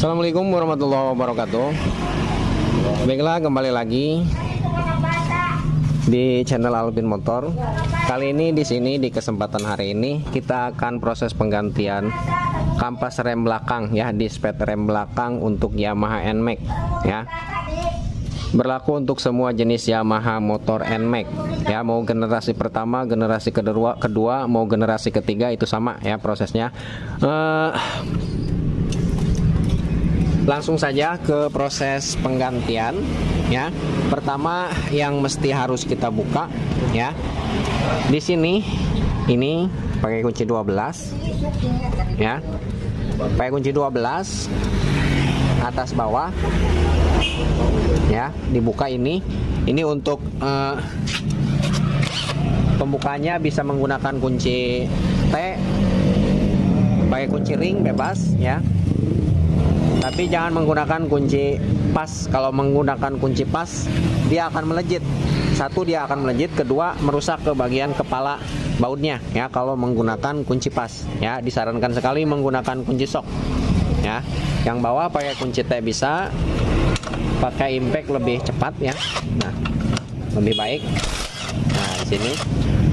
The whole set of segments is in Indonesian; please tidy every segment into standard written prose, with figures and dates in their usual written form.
Assalamualaikum warahmatullahi wabarakatuh. Baiklah, kembali lagi di channel Alvin Motor. Kali ini di sini di kesempatan hari ini kita akan proses penggantian kampas rem belakang ya, dispet rem belakang untuk Yamaha NMAX ya. Berlaku untuk semua jenis Yamaha motor NMAX ya, mau generasi pertama, generasi kedua, mau generasi ketiga itu sama ya prosesnya. Langsung saja ke proses penggantian ya. Pertama yang mesti harus kita buka ya. Di sini ini pakai kunci 12 ya. Pakai kunci 12 atas bawah ya, dibuka ini. Ini untuk pembukanya bisa menggunakan kunci T, pakai kunci ring bebas ya. Tapi jangan menggunakan kunci pas. Kalau menggunakan kunci pas, dia akan melejit. Satu, dia akan melejit. Kedua, merusak ke bagian kepala bautnya ya. Kalau menggunakan kunci pas ya, disarankan sekali menggunakan kunci sok ya. Yang bawah pakai kunci T bisa, pakai impact lebih cepat ya. Nah, lebih baik. Nah, di sini.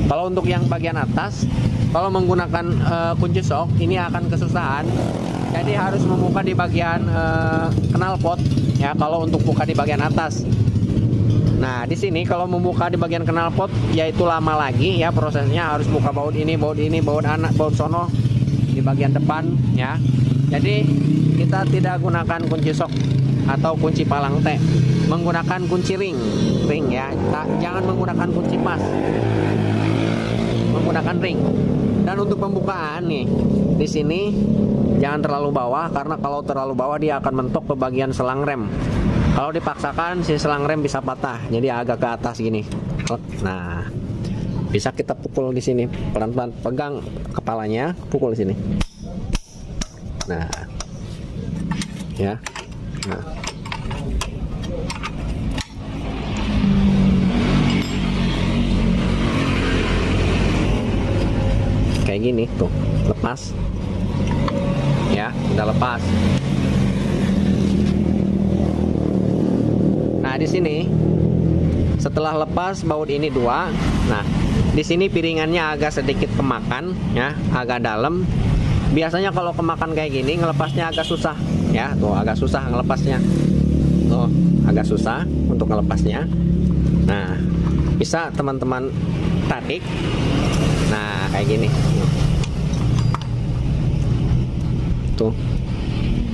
Kalau untuk yang bagian atas, kalau menggunakan kunci sok, ini akan kesusahan. Jadi harus membuka di bagian knalpot ya, kalau untuk buka di bagian atas. Nah, di sini kalau membuka di bagian knalpot yaitu lama lagi ya prosesnya, harus buka baut ini, baut anak, baut sono di bagian depan ya. Jadi kita tidak gunakan kunci sok atau kunci palang T, menggunakan kunci ring ya. Jangan menggunakan kunci pas, menggunakan ring. Dan untuk pembukaan nih, di sini jangan terlalu bawah, karena kalau terlalu bawah dia akan mentok ke bagian selang rem. Kalau dipaksakan si selang rem bisa patah, jadi agak ke atas gini. Nah, bisa kita pukul di sini, pelan-pelan pegang kepalanya, pukul di sini. Nah, ya. Nah. Kayak gini tuh, lepas. Ya, udah lepas. Nah, di sini setelah lepas baut ini dua. Nah, di sini piringannya agak sedikit kemakan ya, agak dalam. Biasanya kalau kemakan kayak gini ngelepasnya agak susah ya. Tuh, agak susah ngelepasnya. Tuh, agak susah untuk ngelepasnya. Nah, bisa teman-teman tarik. Nah, kayak gini. Tuh.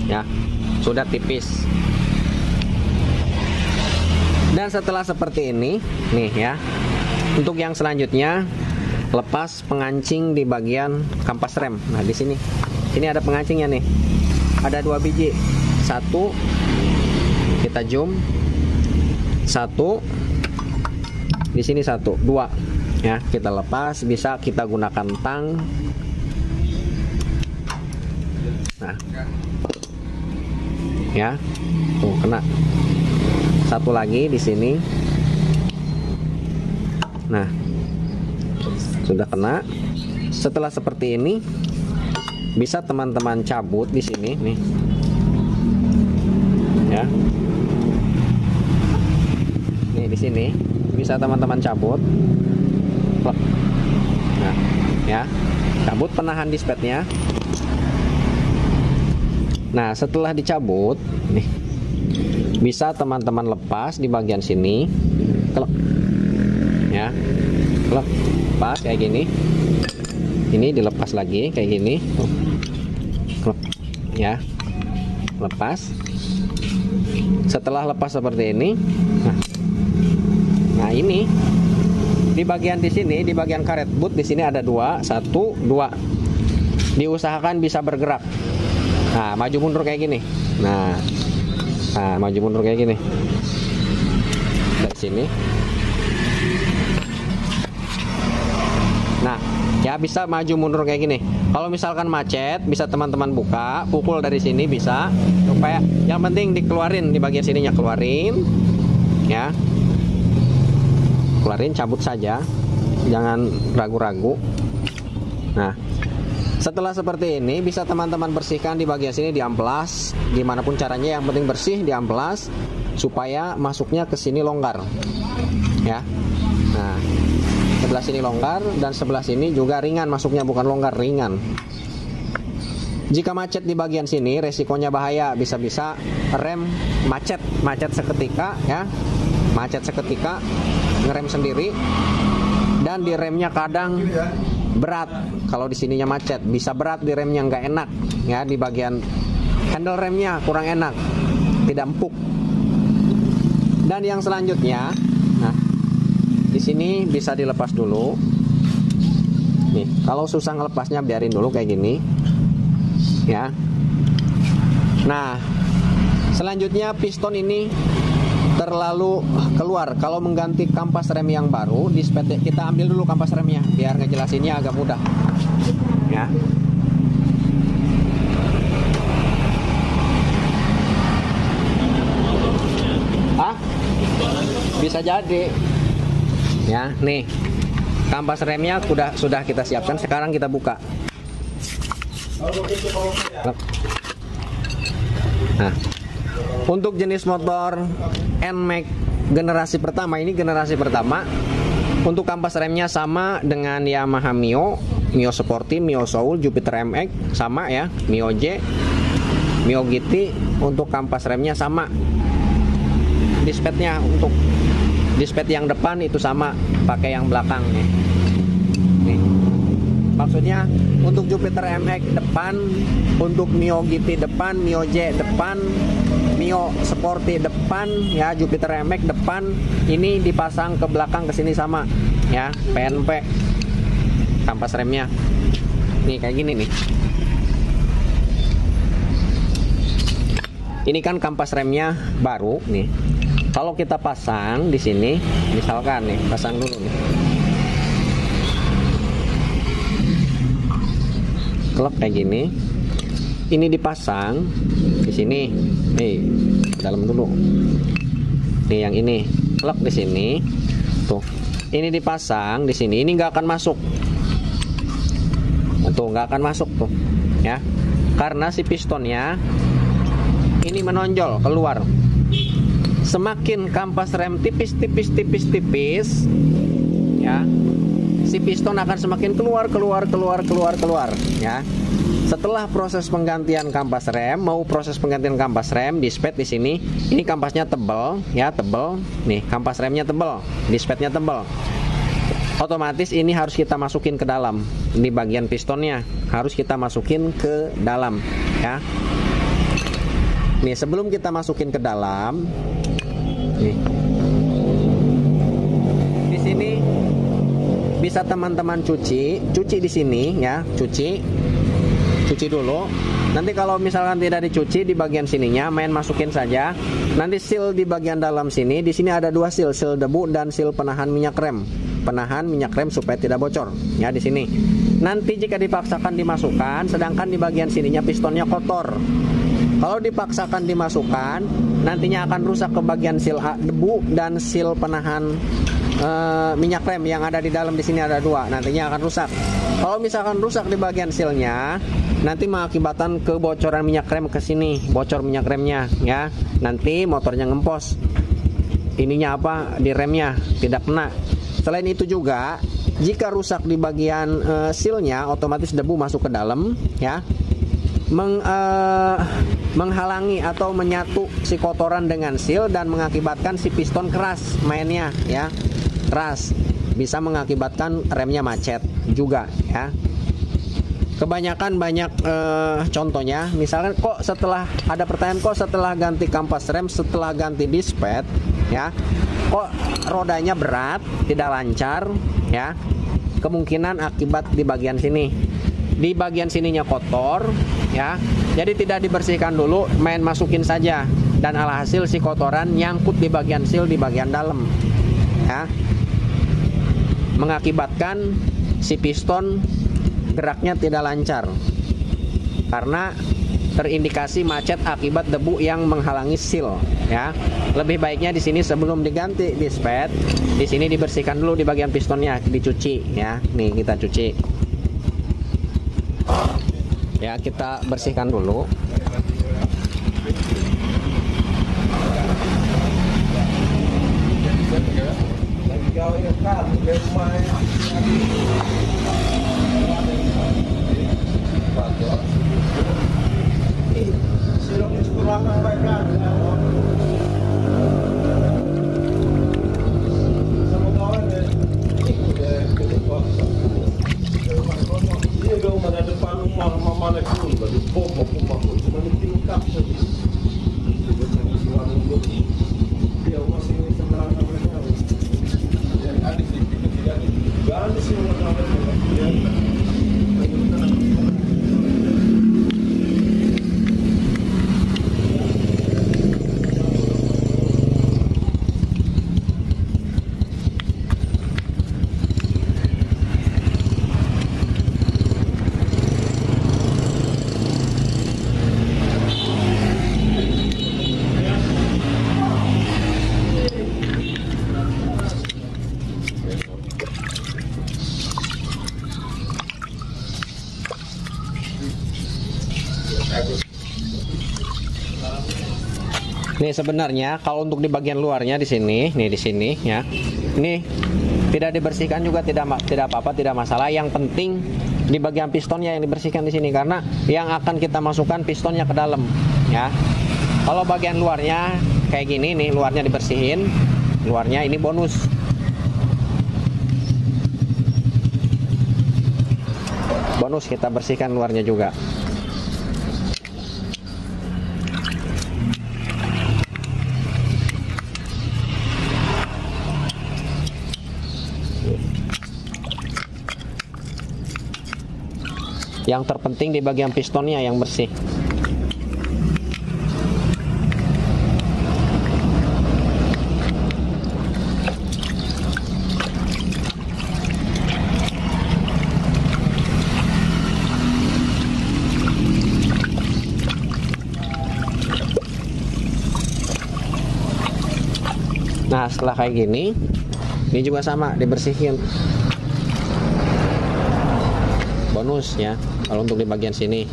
Ya, sudah tipis. Dan setelah seperti ini, nih ya. Untuk yang selanjutnya, lepas pengancing di bagian kampas rem. Nah, di sini. Ini ada pengancingnya nih. Ada 2 biji. Satu kita zoom. Satu. Di sini 1, 2. Ya, kita lepas, bisa kita gunakan tang. Nah, ya, tuh kena. Satu lagi di sini. Nah, sudah kena. Setelah seperti ini, bisa teman-teman cabut di sini nih. Ya, nih di sini bisa teman-teman cabut. Nah, ya, cabut penahan dispetnya. Nah, setelah dicabut nih, bisa teman-teman lepas di bagian sini. Ya, lepas kayak gini. Ini dilepas lagi kayak gini. Ya, lepas. Setelah lepas seperti ini, nah ini di bagian di sini, di bagian karet boot di sini ada 2, 1, 2. Diusahakan bisa bergerak. Nah, maju mundur kayak gini. Nah, maju mundur kayak gini. Dari sini. Nah, ya bisa maju mundur kayak gini. Kalau misalkan macet, bisa teman-teman buka, pukul dari sini bisa. Supaya yang penting dikeluarin di bagian sininya, keluarin. Ya. Keluarin, cabut saja. Jangan ragu-ragu. Nah, Setelah seperti ini, bisa teman-teman bersihkan di bagian sini, diamplas. Dimanapun caranya, yang penting bersih, diamplas supaya masuknya ke sini longgar, ya. Nah, sebelah sini longgar dan sebelah sini juga ringan masuknya, bukan longgar, ringan. Jika macet di bagian sini, resikonya bahaya, bisa-bisa rem macet seketika, ya. Macet seketika, ngerem sendiri, dan di remnya kadang berat. Kalau di sininya macet, bisa berat di remnya, nggak enak, ya. Di bagian handle remnya kurang enak, tidak empuk. Dan yang selanjutnya, nah, di sini bisa dilepas dulu. Nih, kalau susah ngelepasnya biarin dulu kayak gini, ya. Nah, selanjutnya piston ini terlalu keluar. Kalau mengganti kampas rem yang baru, kita ambil dulu kampas remnya biar ngejelasinnya agak mudah, ya. Bisa jadi, ya. Nih, kampas remnya sudah kita siapkan. Sekarang kita buka. Nah, untuk jenis motor NMAX generasi pertama, ini generasi pertama. Untuk kampas remnya sama dengan Yamaha Mio Sporty, Mio Soul, Jupiter MX sama, ya. Mio J, Mio GT. Untuk kampas remnya sama. Dispadnya, untuk dispad yang depan itu sama, pakai yang belakang nih. Nih. Maksudnya untuk Jupiter MX depan, untuk Mio GT depan, Mio J depan, Mio Sporty depan, ya. Jupiter MX depan, ini dipasang ke belakang ke sini sama, ya. PNP kampas remnya. Nih kayak gini nih. Ini kan kampas remnya baru nih. Kalau kita pasang di sini, misalkan nih, pasang dulu nih. Klep kayak gini. Ini dipasang di sini. Nih, dalam dulu. Nih yang ini, klep di sini. Tuh. Ini dipasang di sini. Ini nggak akan masuk. Tuh, nggak akan masuk tuh, ya. Karena si pistonnya ini menonjol keluar. Semakin kampas rem tipis, ya, si piston akan semakin keluar, ya. Setelah proses penggantian kampas rem, dispad di sini, ini kampasnya tebal, ya, tebal. Nih, kampas remnya tebal, dispadnya tebal. Otomatis ini harus kita masukin ke dalam, di bagian pistonnya harus kita masukin ke dalam, ya. Nih, sebelum kita masukin ke dalam, nih, di sini bisa teman-teman cuci di sini, ya, cuci dulu. Nanti kalau misalkan tidak dicuci di bagian sininya, main masukin saja. Nanti seal di bagian dalam sini, di sini ada dua seal debu dan seal penahan minyak rem. Penahan minyak rem supaya tidak bocor, ya, di sini. Nanti jika dipaksakan dimasukkan, sedangkan di bagian sininya pistonnya kotor. Kalau dipaksakan dimasukkan, nantinya akan rusak ke bagian seal debu dan seal penahan minyak rem yang ada di dalam. Di sini ada dua, nantinya akan rusak. Kalau misalkan rusak di bagian sealnya, nanti mengakibatkan kebocoran minyak rem ke sini, bocor minyak remnya, ya. Nanti motornya ngempos. Ininya apa? Di remnya tidak kena. Selain itu juga, jika rusak di bagian sealnya, otomatis debu masuk ke dalam, ya. Menghalangi atau menyatu si kotoran dengan seal dan mengakibatkan si piston keras mainnya, ya, keras, bisa mengakibatkan remnya macet juga, ya. Kebanyakan banyak contohnya, misalkan kok setelah ada pertanyaan, kok setelah ganti kampas rem, setelah ganti dispad, ya, kok rodanya berat, tidak lancar, ya. Kemungkinan akibat di bagian sini. Di bagian sininya kotor, ya. Jadi tidak dibersihkan dulu, main masukin saja, dan alhasil si kotoran nyangkut di bagian seal di bagian dalam, ya. Mengakibatkan si piston geraknya tidak lancar karena terindikasi macet akibat debu yang menghalangi seal, ya. Lebih baiknya di sini sebelum diganti dispad, di sini dibersihkan dulu di bagian pistonnya, dicuci, ya. Nih kita cuci. Ya, kita bersihkan dulu. Nih sebenarnya kalau untuk di bagian luarnya di sini, nih di sini ya. Ini tidak dibersihkan juga tidak apa-apa, tidak masalah. Yang penting di bagian pistonnya yang dibersihkan di sini karena yang akan kita masukkan pistonnya ke dalam ya. Kalau bagian luarnya kayak gini nih, luarnya dibersihin, luarnya ini bonus. Bonus kita bersihkan luarnya juga. Yang terpenting di bagian pistonnya yang bersih. Nah, setelah kayak gini, ini juga sama dibersihin. Bonus ya kalau untuk di bagian sini.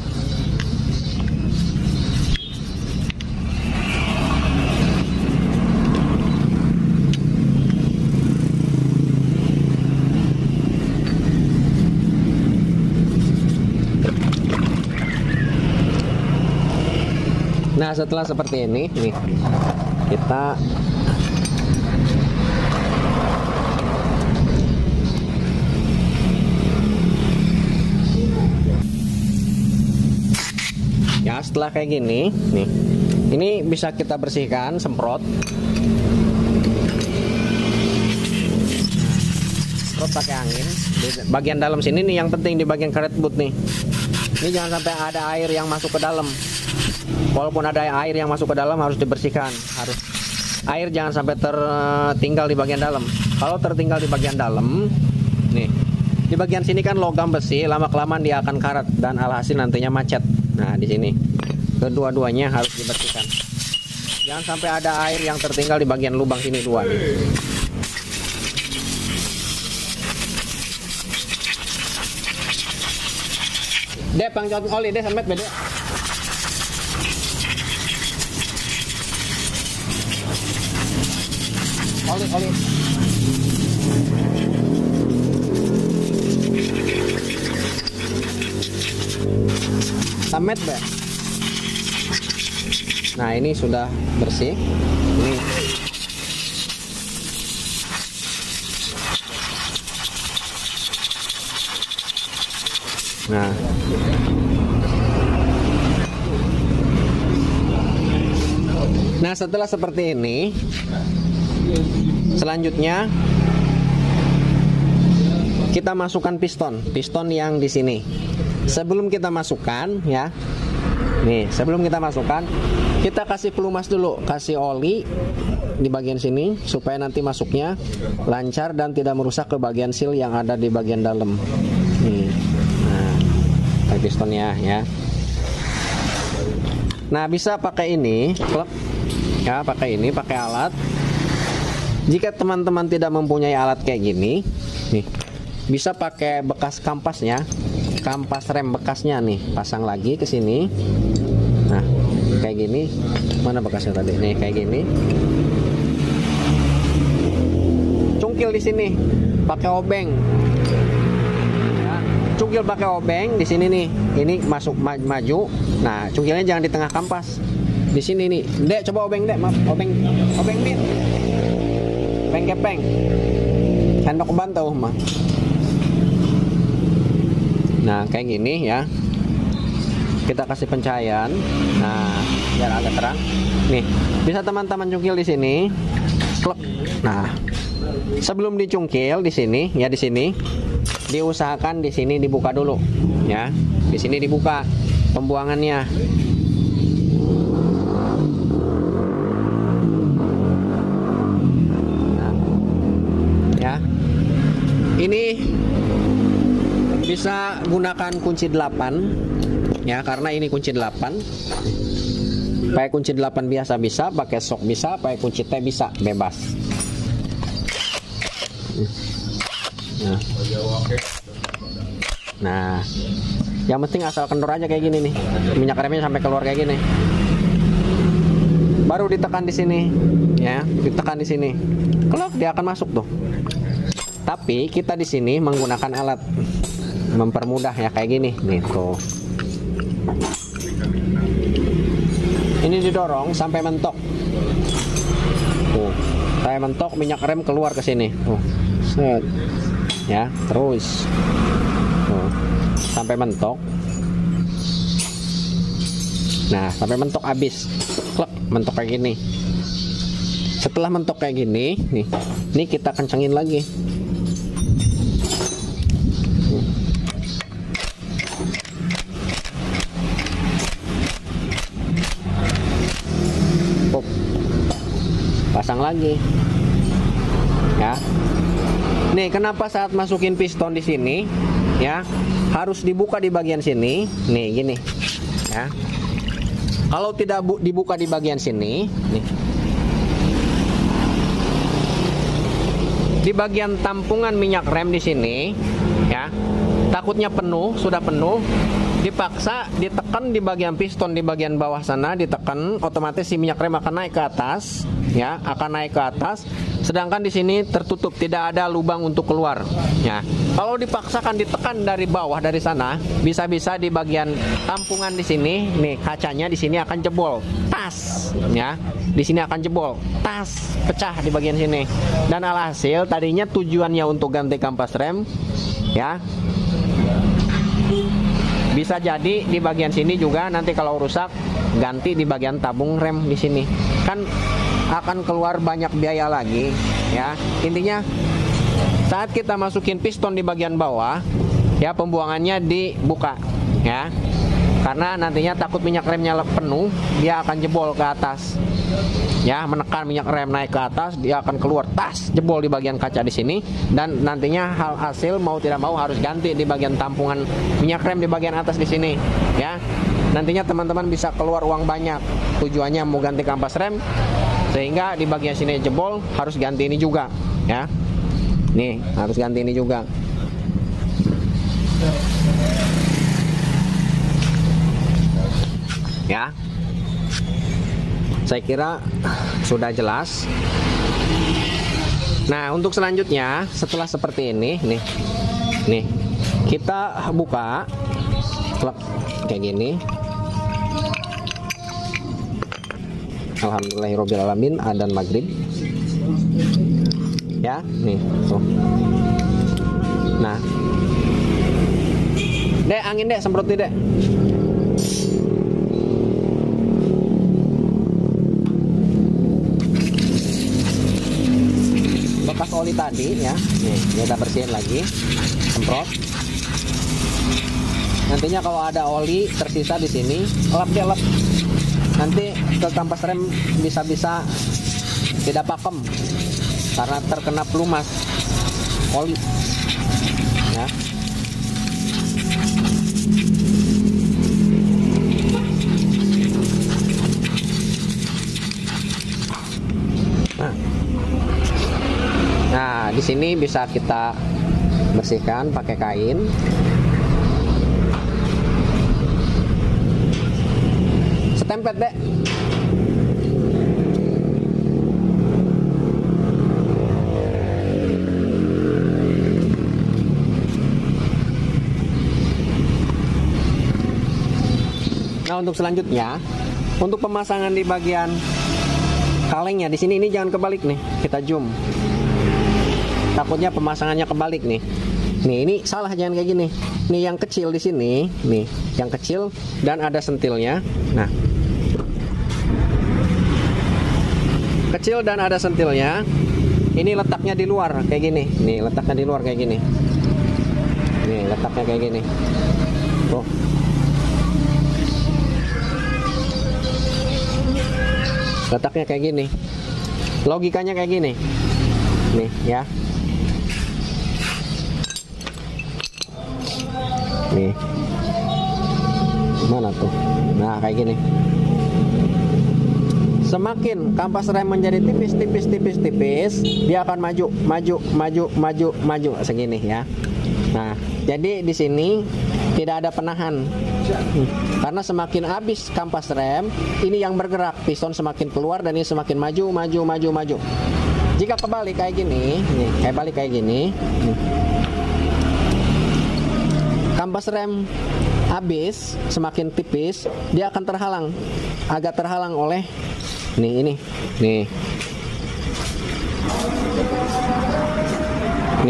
Nah, setelah seperti ini nih, kita ya setelah kayak gini nih, ini bisa kita bersihkan, semprot pakai angin di bagian dalam sini nih. Yang penting di bagian karet boot nih, ini jangan sampai ada air yang masuk ke dalam. Walaupun ada air yang masuk ke dalam harus dibersihkan, harus air jangan sampai tertinggal di bagian dalam. Kalau tertinggal di bagian dalam nih, di bagian sini kan logam besi, lama-kelamaan dia akan karat dan alhasil nantinya macet. Nah, di sini kedua-duanya harus dibersihkan. Jangan sampai ada air yang tertinggal di bagian lubang sini dua nih. Deh, pangcot oli deh semet beda. Oli. Samet be. Nah, ini sudah bersih. Ini nah, setelah seperti ini, selanjutnya kita masukkan piston yang di sini. Sebelum kita masukkan ya, nih sebelum kita masukkan, kita kasih pelumas dulu, kasih oli di bagian sini supaya nanti masuknya lancar dan tidak merusak ke bagian seal yang ada di bagian dalam. Nih, nah, pistonnya ya. Nah, bisa pakai ini, klep ya, pakai alat. Jika teman-teman tidak mempunyai alat kayak gini, nih bisa pakai bekas kampasnya. kampas rem bekasnya nih, pasang lagi ke sini. Nah, kayak gini. Mana bekasnya tadi? Nih, kayak gini. Cungkil di sini, pakai obeng. Ya, cungkil pakai obeng di sini nih. Ini masuk maju. Nah, cungkilnya jangan di tengah kampas. Di sini nih. Dek, coba obeng, Dek. Maaf, obeng nih. Obeng kepeng. Sendok bantau mah. Nah, kayak gini ya. Kita kasih pencahayaan. Nah, biar agak terang. Nih, bisa teman-teman cungkil di sini. Klek. Nah, sebelum dicungkil di sini, ya di sini, diusahakan di sini dibuka dulu, ya. Di sini dibuka pembuangannya. Nah, ya. Ini bisa gunakan kunci 8, ya, karena ini kunci 8. Pakai kunci 8 biasa bisa, pakai sok bisa, pakai kunci T bisa, bebas. Nah, yang penting asal kendor aja kayak gini nih, minyak remnya sampai keluar kayak gini. Baru ditekan di sini, ya, ditekan di sini, kelak dia akan masuk tuh. Tapi kita di sini menggunakan alat mempermudah ya, kayak gini nih tuh. Ini didorong sampai mentok. Tuh, sampai mentok, minyak rem keluar ke sini. Tuh. Set. Ya, terus. Tuh, sampai mentok. Nah, sampai mentok habis. Klek, mentok kayak gini. Setelah mentok kayak gini, nih. Ini kita kencengin lagi. Pasang lagi, ya. Nih, kenapa saat masukin piston di sini, ya, harus dibuka di bagian sini, nih gini, ya. Kalau tidak dibuka di bagian sini, nih, di bagian tampungan minyak rem di sini, ya, takutnya penuh, sudah penuh. Dipaksa ditekan di bagian piston di bagian bawah sana, ditekan, otomatis si minyak rem akan naik ke atas, ya, akan naik ke atas. Sedangkan di sini tertutup, tidak ada lubang untuk keluar, ya. Kalau dipaksakan ditekan dari bawah dari sana, bisa-bisa di bagian tampungan di sini, nih kacanya di sini akan jebol, tas, ya. Di sini akan jebol, tas, pecah di bagian sini. Dan alhasil tadinya tujuannya untuk ganti kampas rem, ya. Bisa jadi di bagian sini juga nanti kalau rusak ganti di bagian tabung rem di sini. Kan akan keluar banyak biaya lagi, ya. Intinya saat kita masukin piston di bagian bawah, ya, pembuangannya dibuka, ya. Karena nantinya takut minyak remnya penuh, dia akan jebol ke atas. Ya, menekan minyak rem naik ke atas, dia akan keluar, tas, jebol di bagian kaca di sini, dan nantinya hal hasil mau tidak mau harus ganti di bagian tampungan minyak rem di bagian atas di sini, ya. Nantinya teman-teman bisa keluar uang banyak. Tujuannya mau ganti kampas rem, sehingga di bagian sini jebol, harus ganti ini juga, ya. Nih, harus ganti ini juga. Ya. Saya kira sudah jelas. Nah, untuk selanjutnya setelah seperti ini, nih kita buka klep kayak gini. Alhamdulillahirobbilalamin, adzan maghrib. Ya, nih tuh. Nah, Dek, angin Dek, semprotin Dek. Bekas oli tadi, ya, nih kita bersihin lagi, semprot. Nantinya kalau ada oli tersisa di sini, lap dia lap. Nanti ke kampas rem bisa-bisa tidak pakem karena terkena pelumas oli, ya. Nah, di sini bisa kita bersihkan pakai kain. Tempet, Dek. Nah, untuk selanjutnya, untuk pemasangan di bagian kalengnya di sini, ini jangan kebalik nih. Kita zoom. Takutnya pemasangannya kebalik nih. Nih, ini salah, jangan kayak gini. Nih yang kecil di sini, nih, yang kecil dan ada sentilnya. Nah. Kecil dan ada sentilnya. Ini letaknya di luar kayak gini. Nih, letaknya di luar kayak gini. Nih, letaknya kayak gini. Tuh. Letaknya kayak gini. Logikanya kayak gini. Nih, ya. Nih. Mana tuh? Nah, kayak gini. Semakin kampas rem menjadi tipis, dia akan maju segini ya. Nah, jadi di sini tidak ada penahan. Karena semakin habis kampas rem, ini yang bergerak, piston semakin keluar dan ini semakin maju. Jika kebalik kayak gini, nih, balik kayak gini. Kampas rem habis, semakin tipis, dia akan terhalang. Agak terhalang oleh nih. Nih,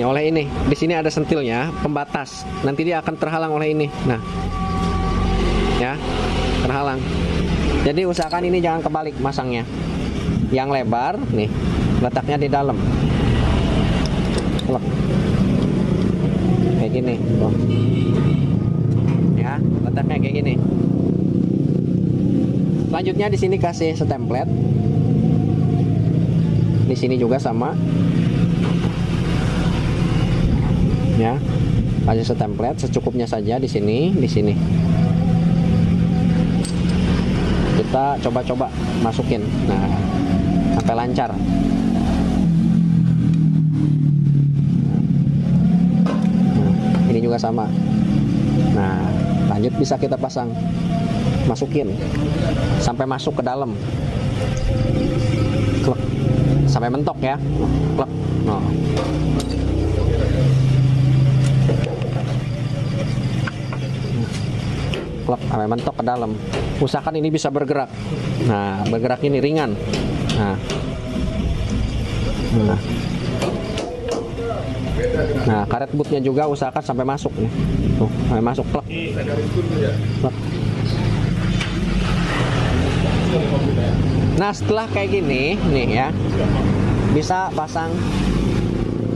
oleh ini. Di sini ada sentilnya, pembatas. Nanti dia akan terhalang oleh ini. Nah. Ya, terhalang. Jadi usahakan ini jangan kebalik masangnya. Yang lebar nih, letaknya di dalam. Kayak gini, tuh. Ya, letaknya kayak gini. Selanjutnya di sini kasih stemplet. Di sini juga sama. Ya, kasih stemplet secukupnya saja di sini, Kita coba-coba masukin. Nah, sampai lancar. Nah, ini juga sama. Nah, lanjut bisa kita pasang. Masukin sampai masuk ke dalam. Klek. Sampai mentok ya. Klek. Nah. Klek sampai mentok ke dalam. Usahakan ini bisa bergerak. Nah, bergerak ini ringan. Nah. Nah, karet bootnya juga usahakan sampai masuk nih. Tuh, sampai masuk. Klek. Klek. Nah, setelah kayak gini nih ya, bisa pasang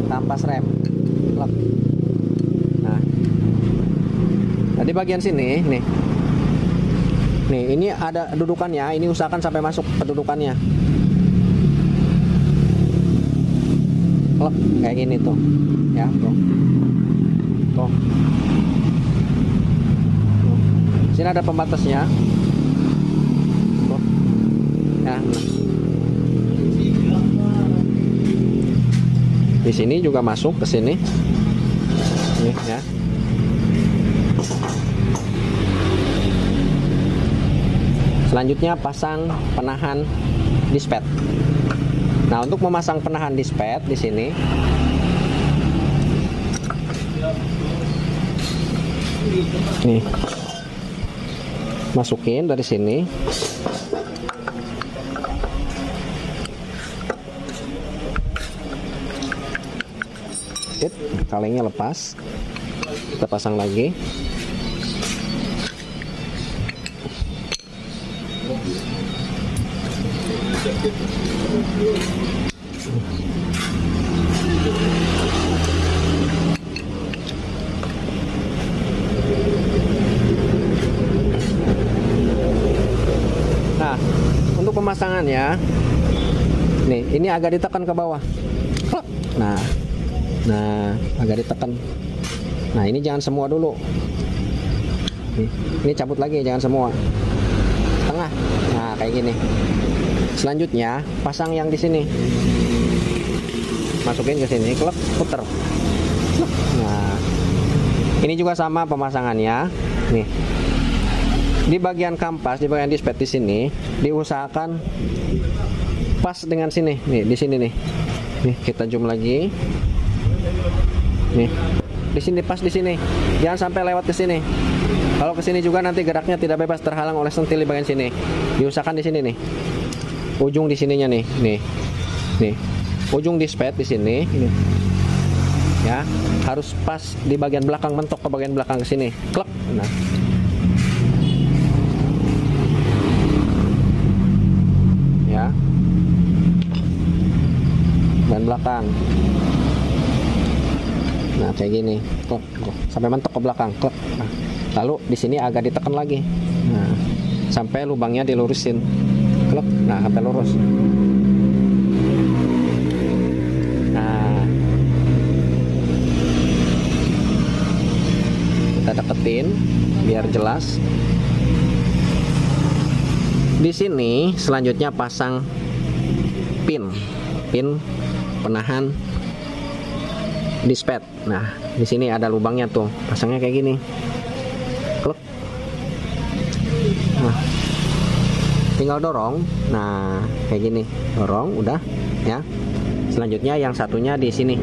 kampas rem. Nah, di bagian sini nih, ini ada dudukannya. Ini usahakan sampai masuk kedudukannya. Kayak gini tuh, ya tuh. Sini ada pembatasnya. Ya. Di sini juga masuk ke sini. Nih ya. Selanjutnya pasang penahan dispet. Nah, untuk memasang penahan dispet di sini, nih, masukin dari sini. Kalengnya lepas, kita pasang lagi. Nah, untuk pemasangannya, nih, ini agak ditekan ke bawah. Nah, agak ditekan. Nah, ini jangan semua dulu. Ini cabut lagi, jangan semua. Tengah. Nah, kayak gini. Selanjutnya, pasang yang di sini. Masukin ke sini, klek, puter. Nah, ini juga sama pemasangannya. Nih. Di bagian kampas, di bagian dispet di sini diusahakan pas dengan sini. Nih, di sini nih. Nih, kita zoom lagi. Nih. Di sini pas di sini. Jangan sampai lewat ke sini. Kalau ke sini juga nanti geraknya tidak bebas, terhalang oleh sentil di bagian sini. Diusahakan di sini nih. Ujung di sininya nih. Nih. Nih. Ujung dispet di sini. Ini. Ya, harus pas di bagian belakang, mentok ke bagian belakang ke sini. Klek. Nah. Ya. Dan belakang. Nah, kayak gini. Klek. Sampai mentok ke belakang. Klek. Nah. Lalu di sini agak ditekan lagi. Nah, sampai lubangnya dilurusin. Klek. Nah, sampai lurus. Nah, kita deketin biar jelas. Di sini selanjutnya pasang pin penahan dispet. Nah, di sini ada lubangnya tuh. Pasangnya kayak gini. Klek. Nah, tinggal dorong. Nah, kayak gini. Dorong, udah ya. Selanjutnya yang satunya di sini.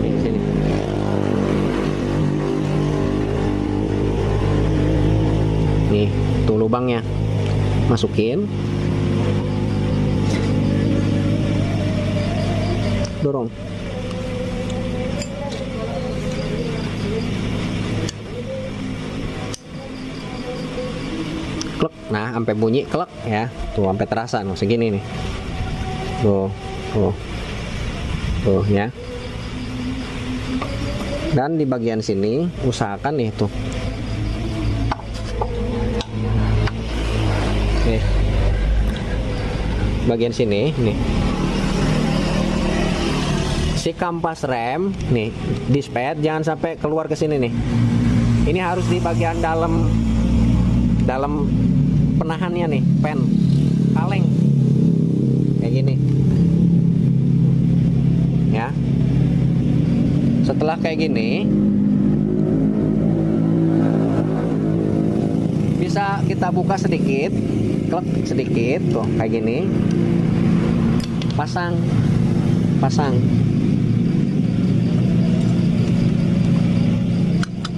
Di sini. Nih, tuh lubangnya. Masukin. Dorong. Klek. Nah, sampai bunyi klek ya. Tuh sampai terasa nih segini nih. Tuh, tuh. Tuh ya. Dan di bagian sini usahakan nih tuh. Nih. Bagian sini nih. Si kampas rem nih, dispet jangan sampai keluar ke sini nih. Ini harus di bagian dalam penahannya nih, pen kaleng kayak gini ya. Setelah kayak gini bisa kita buka sedikit, klek sedikit tuh kayak gini, pasang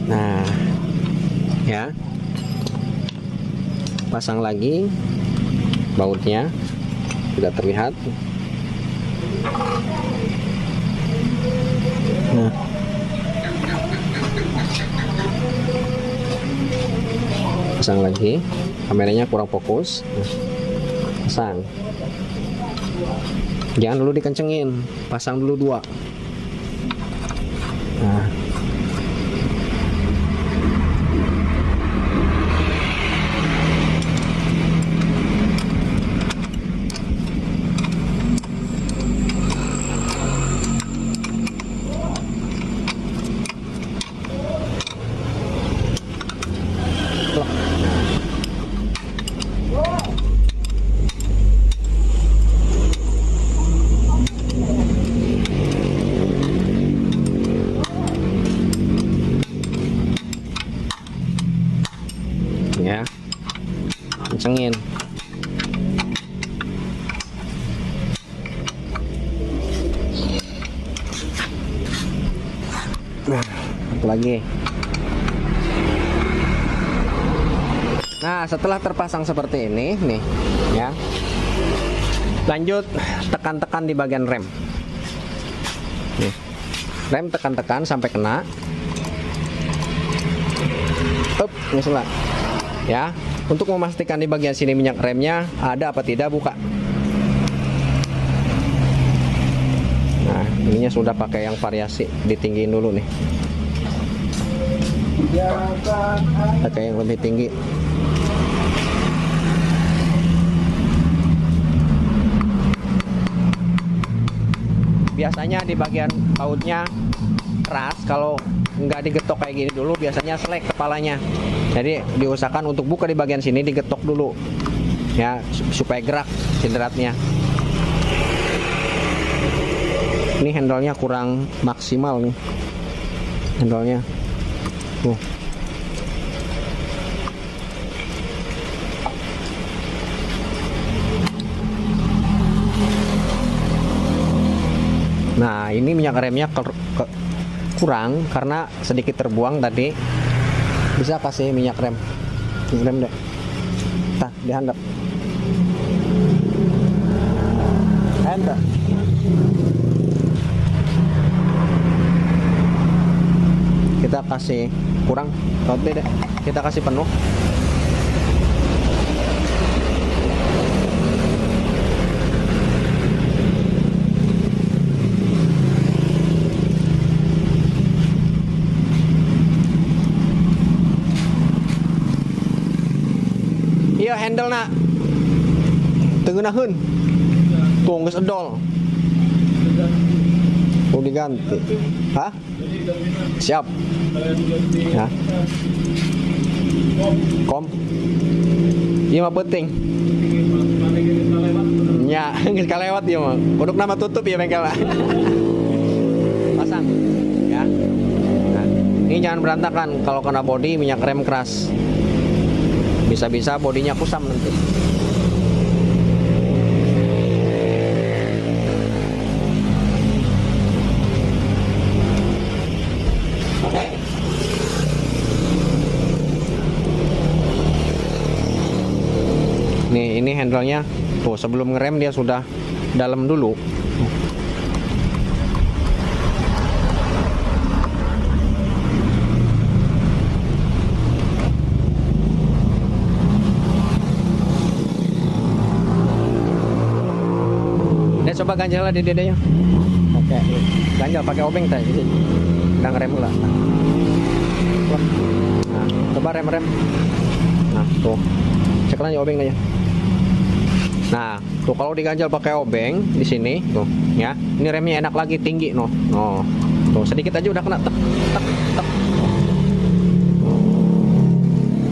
nah ya, pasang lagi bautnya tidak terlihat. Nah, pasang lagi, kameranya kurang fokus. Nah, pasang, jangan dulu dikencengin, pasang dulu dua. Nah, ya, kencengin. Nah, satu lagi. Nah, setelah terpasang seperti ini nih ya, lanjut tekan-tekan di bagian rem nih. Rem tekan-tekan sampai kena. Up, nyesela ya. Untuk memastikan di bagian sini minyak remnya ada apa tidak, buka. Nah, ininya sudah pakai yang variasi, ditinggiin dulu nih, pakai yang lebih tinggi. Biasanya di bagian bautnya keras, kalau nggak digetok kayak gini dulu biasanya selek kepalanya. Jadi diusahakan untuk buka di bagian sini digetok dulu ya, supaya gerak sidratnya. Ini handle-nya kurang maksimal nih, handle-nya tuh. Nah, ini minyak remnya kurang karena sedikit terbuang tadi. Bisa kasih minyak rem deh. Tah, dihandap. Handap. Kita kasih kurang, roti deh. Kita kasih penuh. Iya handle nak tengenaheun tuh geus edol. Oh diganti. Hah? Siap. Ya. Kom. Iya mah penting. Ya, geus kalewat ieu mah. Kuduk nama tutup ya bengkel. Pasang. Ya. Nah, ini jangan berantakan kalau kena bodi minyak rem keras. Bisa-bisa bodinya kusam nanti. Nih, ini handle-nya tuh sebelum ngerem dia sudah dalam dulu. Coba ganjal lah di dedenya. Oke, ganjal pakai obeng tadi. Udah ngerem lah. Nah, coba rem. Nah, tuh. Cek aja obeng aja. Nah, tuh kalau diganjal pakai obeng di sini, tuh, ya. Ini remnya enak lagi tinggi, noh. Oh. Tuh, sedikit aja udah kena tek.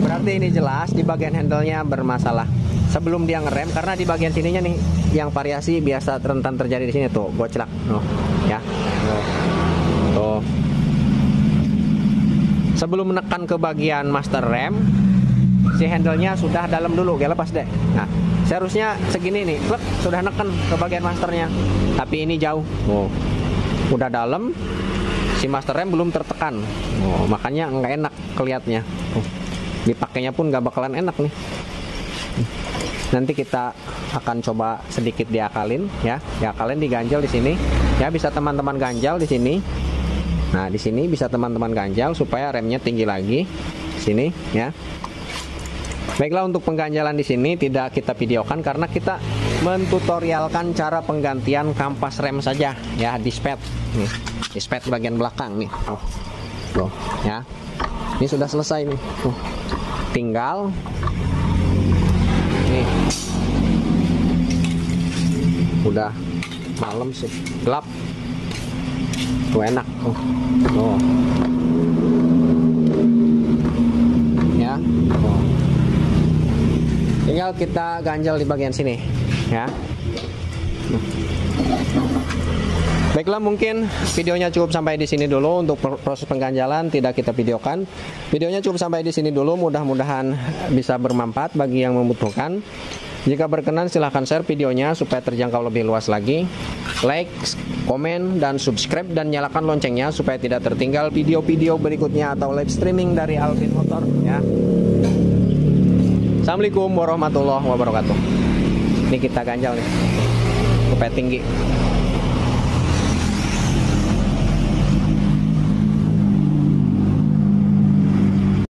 Berarti ini jelas di bagian handle-nya bermasalah. Sebelum dia ngerem, karena di bagian sininya nih yang variasi biasa rentan terjadi di sini tuh goclak, ya, tuh. Sebelum menekan ke bagian master rem, si handle-nya sudah dalam dulu, ya lepas deh. Nah, seharusnya segini nih, klek, sudah neken ke bagian masternya, tapi ini jauh, udah dalam, si master rem belum tertekan, makanya nggak enak kelihatannya. Dipakainya pun nggak bakalan enak nih. Nanti kita akan coba sedikit diakalin, ya, diakalin, diganjal di sini, ya, bisa teman-teman ganjal di sini. Nah, di sini bisa teman-teman ganjal supaya remnya tinggi lagi, sini, ya. Baiklah, untuk pengganjalan di sini tidak kita videokan karena kita mentutorialkan cara penggantian kampas rem saja, ya, di spet, nih, di spet bagian belakang nih, tuh, ya. Ini sudah selesai nih, tuh, tinggal. Nih, udah malam sih, gelap, tuh enak, tuh, ya, tuh. Tinggal kita ganjal di bagian sini, ya. Baiklah, mungkin videonya cukup sampai di sini dulu. Untuk proses pengganjalan tidak kita videokan. Videonya cukup sampai di sini dulu. Mudah-mudahan bisa bermanfaat bagi yang membutuhkan. Jika berkenan silahkan share videonya supaya terjangkau lebih luas lagi. Like, komen, dan subscribe, dan nyalakan loncengnya supaya tidak tertinggal video-video berikutnya atau live streaming dari Alvin Motor, ya. Assalamualaikum warahmatullahi wabarakatuh. Ini kita ganjal nih supaya tinggi.